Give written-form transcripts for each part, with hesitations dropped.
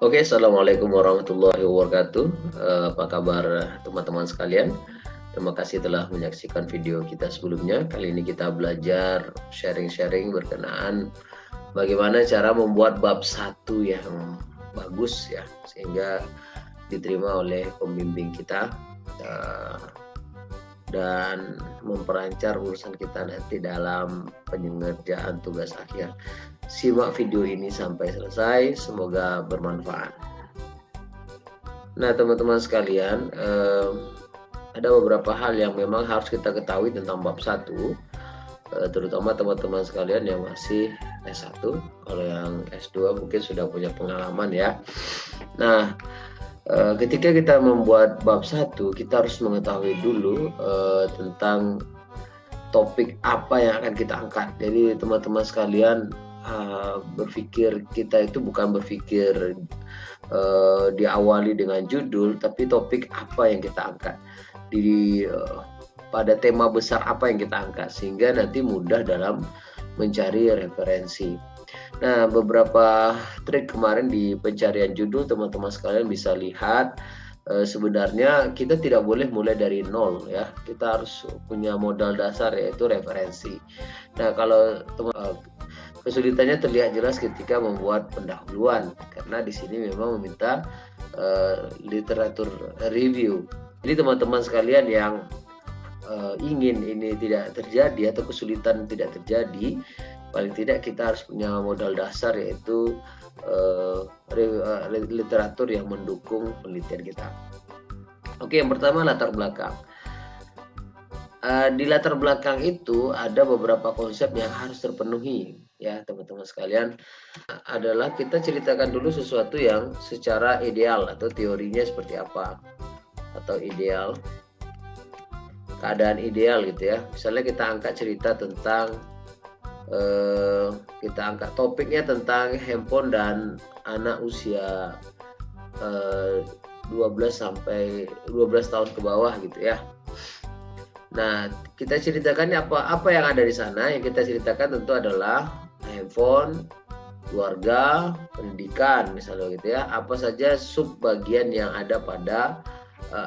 Oke, assalamualaikum warahmatullahi wabarakatuh. Apa kabar teman-teman sekalian? Terima kasih telah menyaksikan video kita sebelumnya. Kali ini kita belajar sharing-sharing berkenaan bagaimana cara membuat bab 1 yang bagus ya, sehingga diterima oleh pembimbing kita dan memperancar urusan kita nanti dalam pengerjaan tugas akhir. Simak video ini sampai selesai, semoga bermanfaat. Nah, teman-teman sekalian, ada beberapa hal yang memang harus kita ketahui tentang bab 1, terutama teman-teman sekalian yang masih S1. Kalau yang S2 mungkin sudah punya pengalaman ya. Nah, ketika kita membuat bab 1, kita harus mengetahui dulu tentang topik apa yang akan kita angkat. Jadi teman-teman sekalian, berpikir kita itu bukan berpikir diawali dengan judul, tapi topik apa yang kita angkat pada tema besar apa yang kita angkat, sehingga nanti mudah dalam mencari referensi. Nah, beberapa trik kemarin di pencarian judul, teman-teman sekalian bisa lihat sebenarnya kita tidak boleh mulai dari nol ya. Kita harus punya modal dasar, yaitu referensi. Nah, kalau kesulitannya terlihat jelas ketika membuat pendahuluan, karena di sini memang meminta literatur review. Jadi teman-teman sekalian yang ingin ini tidak terjadi atau kesulitan tidak terjadi, paling tidak kita harus punya modal dasar, yaitu literatur yang mendukung penelitian kita. Oke, yang pertama latar belakang. Di latar belakang itu ada beberapa konsep yang harus terpenuhi ya teman-teman sekalian. Adalah kita ceritakan dulu sesuatu yang secara ideal atau teorinya seperti apa, atau ideal, keadaan ideal gitu ya. Misalnya kita angkat cerita tentang kita angkat topiknya tentang handphone dan anak usia 12 tahun ke bawah gitu ya. Nah, kita ceritakan apa yang ada di sana. Yang kita ceritakan tentu adalah handphone, keluarga, pendidikan misalnya gitu ya. Apa saja sub bagian yang ada pada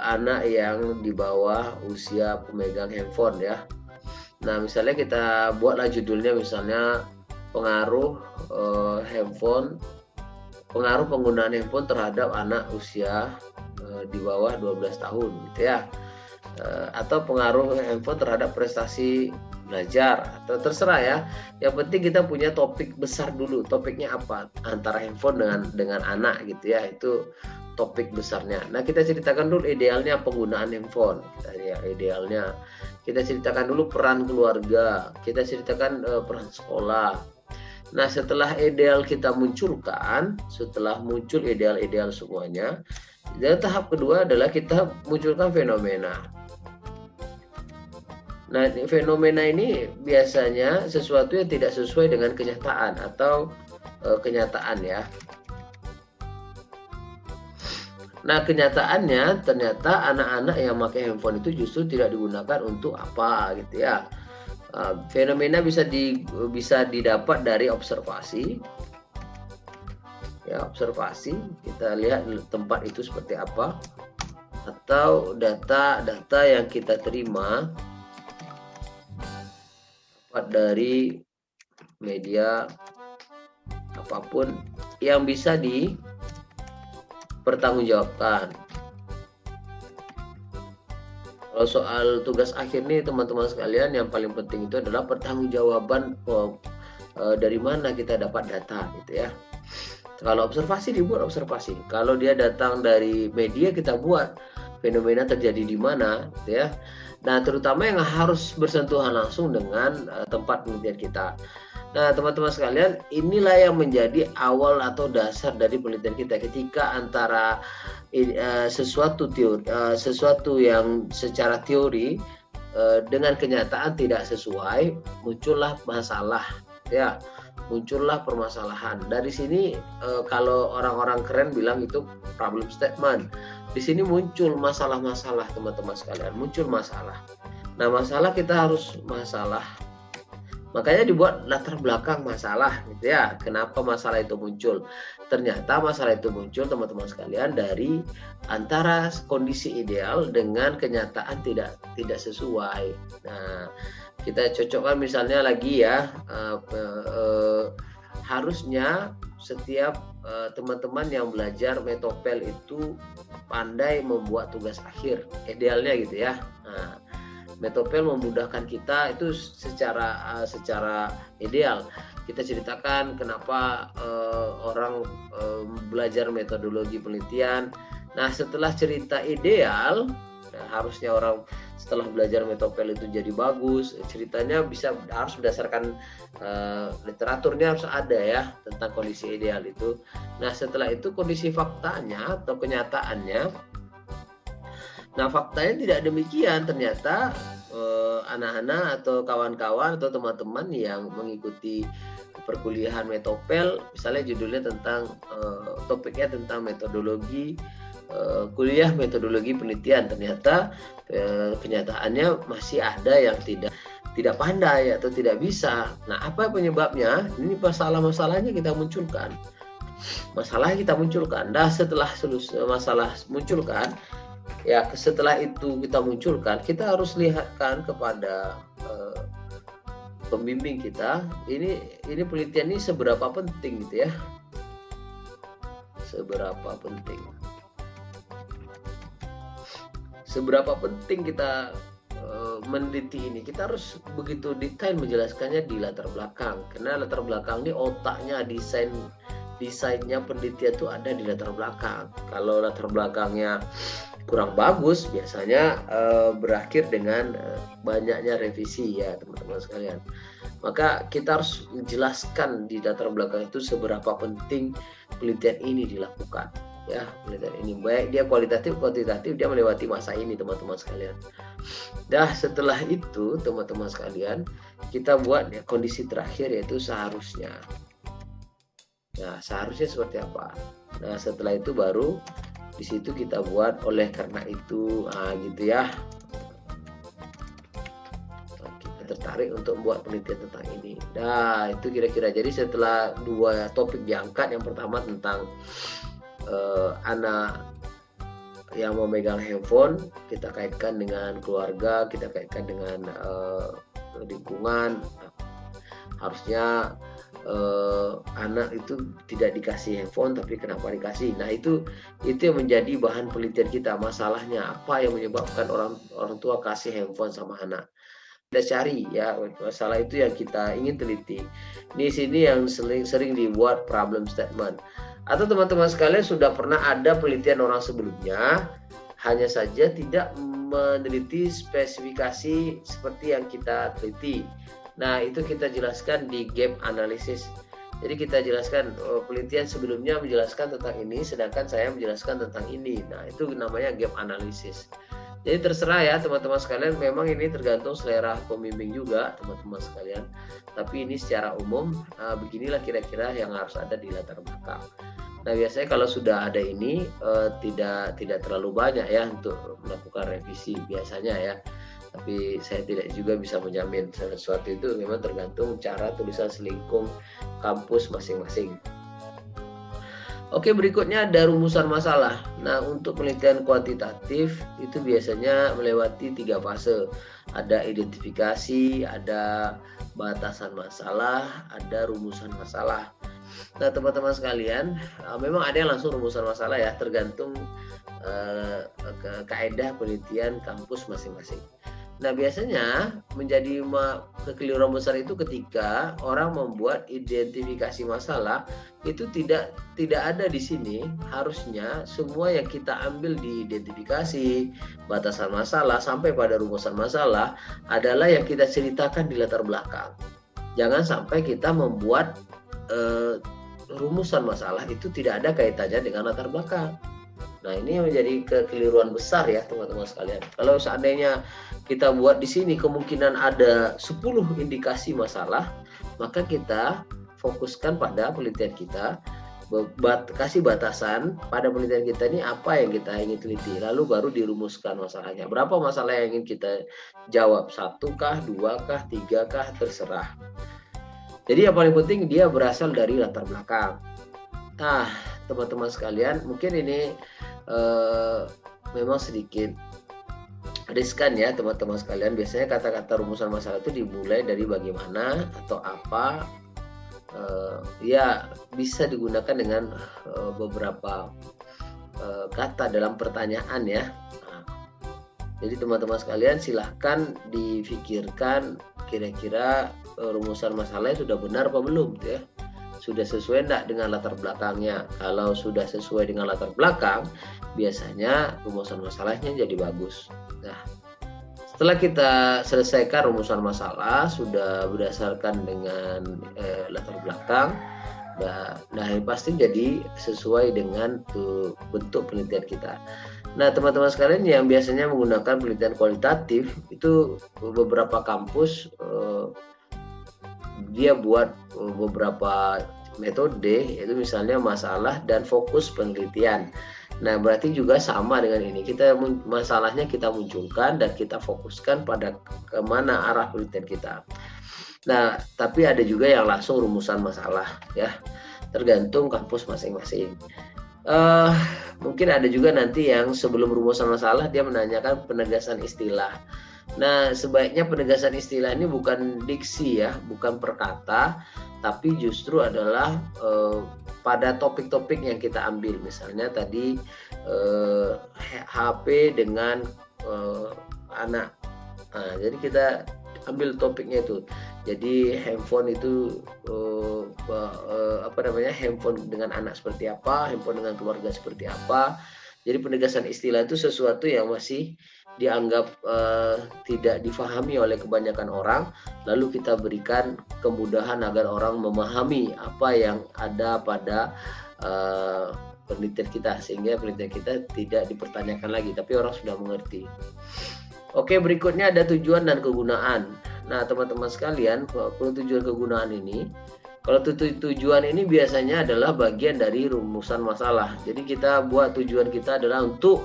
anak yang di bawah usia pemegang handphone ya. Nah, misalnya kita buatlah judulnya misalnya pengaruh penggunaan handphone terhadap anak usia di bawah 12 tahun gitu ya. Atau pengaruh handphone terhadap prestasi belajar, atau terserah ya. Yang penting kita punya topik besar dulu. Topiknya apa? Antara handphone dengan anak gitu ya. Itu topik besarnya. Nah, kita ceritakan dulu idealnya penggunaan handphone. Idealnya kita ceritakan dulu peran keluarga. Kita ceritakan peran sekolah. Nah, setelah ideal kita munculkan, setelah muncul ideal-ideal semuanya, dan tahap kedua adalah kita munculkan fenomena. Nah, fenomena ini biasanya sesuatu yang tidak sesuai dengan kenyataan atau kenyataan ya. Nah, kenyataannya ternyata anak-anak yang pakai handphone itu justru tidak digunakan untuk apa gitu ya. Fenomena bisa didapat dari observasi. Ya, observasi, kita lihat tempat itu seperti apa, atau data yang kita terima dari media apapun yang bisa dipertanggungjawabkan. Kalau soal tugas akhir nih teman-teman sekalian, yang paling penting itu adalah pertanggungjawaban dari mana kita dapat data gitu ya. Kalau observasi dibuat observasi. Kalau dia datang dari media, kita buat fenomena terjadi di mana gitu ya. Nah, terutama yang harus bersentuhan langsung dengan tempat penelitian kita. Nah, teman-teman sekalian, inilah yang menjadi awal atau dasar dari penelitian kita. Ketika antara sesuatu yang secara teori dengan kenyataan tidak sesuai, muncullah masalah ya. Muncullah permasalahan. Dari sini kalau orang-orang keren bilang itu problem statement. Di sini muncul masalah-masalah teman-teman sekalian, muncul masalah. Nah, kita harus Makanya dibuat latar belakang masalah gitu ya. Kenapa masalah itu muncul? Ternyata masalah itu muncul teman-teman sekalian dari antara kondisi ideal dengan kenyataan tidak sesuai. Nah, kita cocokkan misalnya lagi ya, harusnya setiap teman-teman yang belajar Metopel itu pandai membuat tugas akhir, idealnya gitu ya. Nah, Metopel memudahkan kita itu secara ideal. Kita ceritakan kenapa orang belajar metodologi penelitian. Nah, setelah cerita ideal, nah, harusnya orang setelah belajar Metopel itu jadi bagus. Ceritanya harus berdasarkan literaturnya harus ada ya tentang kondisi ideal itu. Nah, setelah itu kondisi faktanya atau kenyataannya. Nah, faktanya tidak demikian. Ternyata anak-anak atau kawan-kawan atau teman-teman yang mengikuti perkuliahan Metopel, misalnya judulnya tentang topiknya tentang metodologi kuliah metodologi penelitian, ternyata kenyataannya masih ada yang tidak pandai atau tidak bisa. Nah, apa penyebabnya? Ini masalah-masalahnya kita munculkan. Nah, setelah masalah munculkan, ya setelah itu kita munculkan, kita harus lihatkan kepada pembimbing kita, ini penelitian ini seberapa penting gitu ya, seberapa penting kita meneliti ini. Kita harus begitu detail menjelaskannya di latar belakang, karena latar belakang ini otaknya, desainnya penelitian itu ada di latar belakang. Kalau latar belakangnya kurang bagus, biasanya berakhir dengan banyaknya revisi ya teman-teman sekalian. Maka kita harus jelaskan di latar belakang itu seberapa penting penelitian ini dilakukan ya. Penelitian ini baik dia kualitatif kuantitatif, dia melewati masa ini teman-teman sekalian. Dah setelah itu teman-teman sekalian, kita buat ya kondisi terakhir, yaitu seharusnya. Nah, seharusnya seperti apa? Nah, setelah itu baru di situ kita buat oleh karena itu, gitu ya. Kita tertarik untuk membuat penelitian tentang ini. Nah, itu kira-kira. Jadi setelah dua topik diangkat, yang pertama tentang anak yang memegang handphone, kita kaitkan dengan keluarga, kita kaitkan dengan lingkungan. Harusnya anak itu tidak dikasih handphone, tapi kenapa dikasih? Nah, itu yang menjadi bahan penelitian kita. Masalahnya apa yang menyebabkan orang tua kasih handphone sama anak? Kita cari ya, masalah itu yang kita ingin teliti. Di sini yang sering dibuat problem statement. Atau teman-teman sekalian sudah pernah ada penelitian orang sebelumnya, hanya saja tidak meneliti spesifikasi seperti yang kita teliti. Nah, itu kita jelaskan di gap analysis. Jadi kita jelaskan penelitian sebelumnya menjelaskan tentang ini, sedangkan saya menjelaskan tentang ini. Nah, itu namanya gap analysis. Jadi terserah ya teman-teman sekalian, memang ini tergantung selera pembimbing juga teman-teman sekalian. Tapi ini secara umum beginilah kira-kira yang harus ada di latar belakang. Nah, biasanya kalau sudah ada ini tidak terlalu banyak ya untuk melakukan revisi biasanya ya. Tapi saya tidak juga bisa menjamin sesuatu itu, memang tergantung cara tulisan selingkuh kampus masing-masing. Oke, berikutnya ada rumusan masalah. Nah, untuk penelitian kuantitatif itu biasanya melewati 3 fase. Ada identifikasi, ada batasan masalah, ada rumusan masalah. Nah, teman-teman sekalian, memang ada yang langsung rumusan masalah ya, tergantung kaidah penelitian kampus masing-masing. Nah, biasanya menjadi kekeliruan besar itu ketika orang membuat identifikasi masalah itu tidak ada di sini. Harusnya semua yang kita ambil di identifikasi, batasan masalah sampai pada rumusan masalah adalah yang kita ceritakan di latar belakang. Jangan sampai kita membuat rumusan masalah itu tidak ada kaitannya dengan latar belakang. Nah, ini menjadi kekeliruan besar ya teman-teman sekalian. Kalau seandainya kita buat di sini kemungkinan ada 10 indikasi masalah, maka kita fokuskan pada penelitian kita, kasih batasan pada penelitian kita ini apa yang kita ingin teliti, lalu baru dirumuskan masalahnya. Berapa masalah yang ingin kita jawab? 1 kah, 2 kah, 3 kah, terserah. Jadi yang paling penting dia berasal dari latar belakang. Nah, teman-teman sekalian, mungkin ini memang sedikit riskan ya teman-teman sekalian. Biasanya kata-kata rumusan masalah itu dimulai dari bagaimana atau apa, ya bisa digunakan dengan beberapa kata dalam pertanyaan ya. Nah, jadi teman-teman sekalian silahkan difikirkan kira-kira rumusan masalahnya sudah benar apa belum ya. Sudah sesuai enggak dengan latar belakangnya. Kalau sudah sesuai dengan latar belakang, biasanya rumusan masalahnya jadi bagus. Nah, setelah kita selesaikan rumusan masalah, sudah berdasarkan dengan latar belakang, nah yang pasti jadi sesuai dengan bentuk penelitian kita. Nah, teman-teman sekalian yang biasanya menggunakan penelitian kualitatif, itu beberapa kampus dia buat beberapa metode, yaitu misalnya masalah dan fokus penelitian. Nah, berarti juga sama dengan ini. Masalahnya kita munculkan dan kita fokuskan pada kemana arah penelitian kita. Nah, tapi ada juga yang langsung rumusan masalah ya, tergantung kampus masing-masing. Mungkin ada juga nanti yang sebelum rumusan masalah dia menanyakan penegasan istilah. Nah, sebaiknya penegasan istilah ini bukan diksi ya, bukan perkata, tapi justru adalah pada topik-topik yang kita ambil. Misalnya tadi HP dengan anak. Nah, jadi kita ambil topiknya itu. Jadi handphone itu handphone dengan anak seperti apa, handphone dengan keluarga seperti apa. Jadi penegasan istilah itu sesuatu yang masih dianggap tidak difahami oleh kebanyakan orang, lalu kita berikan kemudahan agar orang memahami apa yang ada pada penelitian kita, sehingga penelitian kita tidak dipertanyakan lagi, tapi orang sudah mengerti. Oke, berikutnya ada tujuan dan kegunaan. Nah, teman-teman sekalian, tujuan kegunaan ini, kalau tujuan ini biasanya adalah bagian dari rumusan masalah. Jadi kita buat tujuan kita adalah untuk.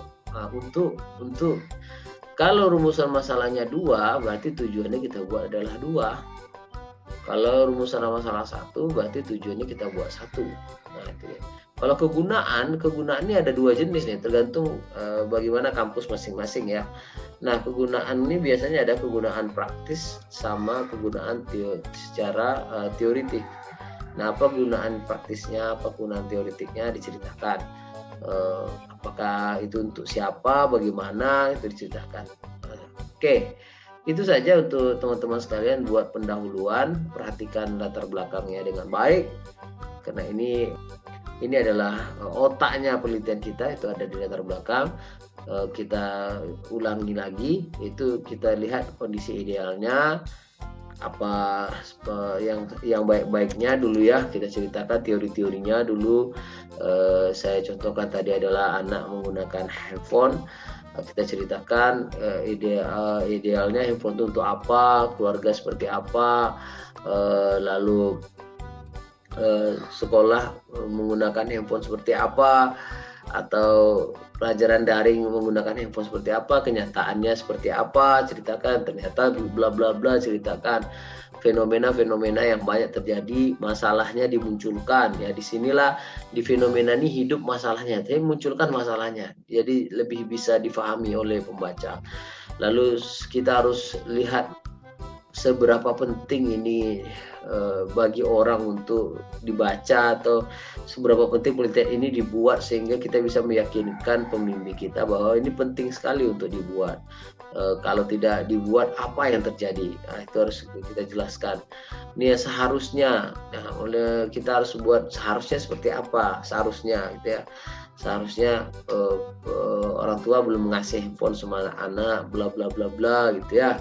Kalau rumusan masalahnya 2, berarti tujuannya kita buat adalah 2. Kalau rumusan masalah 1, berarti tujuannya kita buat 1. Nah, itu ya. Kalau kegunaan ini ada 2 jenis nih, tergantung bagaimana kampus masing-masing ya. Nah, kegunaan ini biasanya ada kegunaan praktis sama kegunaan secara teoritik. Nah, apa kegunaan praktisnya, apa kegunaan teoritiknya diceritakan. Apakah itu untuk siapa, bagaimana, itu diceritakan. Oke, itu saja untuk teman-teman sekalian buat pendahuluan. Perhatikan latar belakangnya dengan baik, karena ini adalah otaknya penelitian kita, itu ada di latar belakang. Kita ulangi lagi, itu kita lihat kondisi idealnya, apa yang baik-baiknya dulu ya, kita ceritakan teori-teorinya dulu. Saya contohkan tadi adalah anak menggunakan handphone, kita ceritakan idealnya handphone itu untuk apa, keluarga seperti apa, lalu sekolah menggunakan handphone seperti apa, atau pelajaran daring menggunakan handphone seperti apa, kenyataannya seperti apa, ceritakan. Ternyata bla bla bla, ceritakan fenomena-fenomena yang banyak terjadi, masalahnya dimunculkan ya. Disinilah di fenomena ini hidup masalahnya, jadi munculkan masalahnya, jadi lebih bisa difahami oleh pembaca. Lalu kita harus lihat seberapa penting ini bagi orang untuk dibaca, atau seberapa penting penelitian ini dibuat sehingga kita bisa meyakinkan pembimbing kita bahwa ini penting sekali untuk dibuat. Kalau tidak dibuat, apa yang terjadi? Nah, itu harus kita jelaskan. Ini ya seharusnya, oleh kita harus buat seharusnya seperti apa, seharusnya gitu ya. Seharusnya orang tua belum mengasih handphone sama anak, bla bla bla bla gitu ya.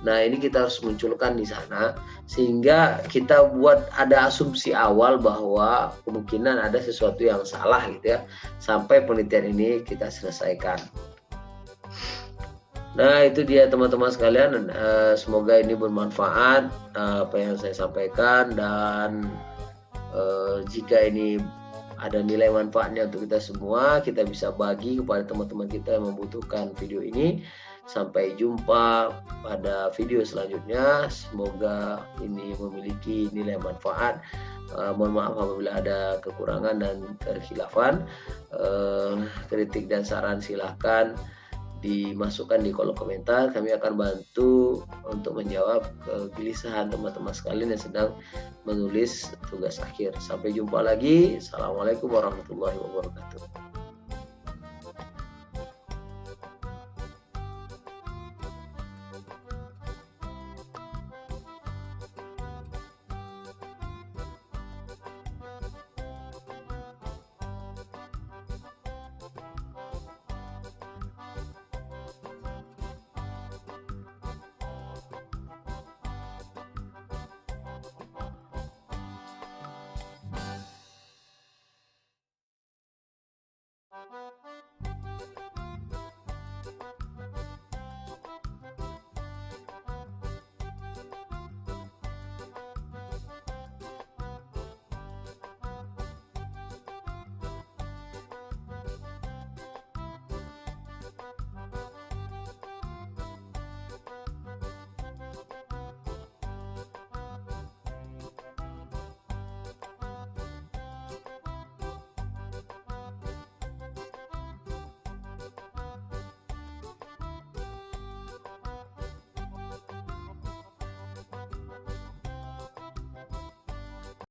Nah, ini kita harus munculkan di sana sehingga kita buat ada asumsi awal bahwa kemungkinan ada sesuatu yang salah gitu ya, sampai penelitian ini kita selesaikan. Nah, itu dia teman-teman sekalian, semoga ini bermanfaat apa yang saya sampaikan, dan jika ini ada nilai manfaatnya untuk kita semua, kita bisa bagi kepada teman-teman kita yang membutuhkan video ini. Sampai jumpa pada video selanjutnya. Semoga ini memiliki nilai manfaat. Mohon maaf apabila ada kekurangan dan kekhilafan. Kritik dan saran silahkan dimasukkan di kolom komentar. Kami akan bantu untuk menjawab kegelisahan teman-teman sekalian yang sedang menulis tugas akhir. Sampai jumpa lagi. Assalamualaikum warahmatullahi wabarakatuh.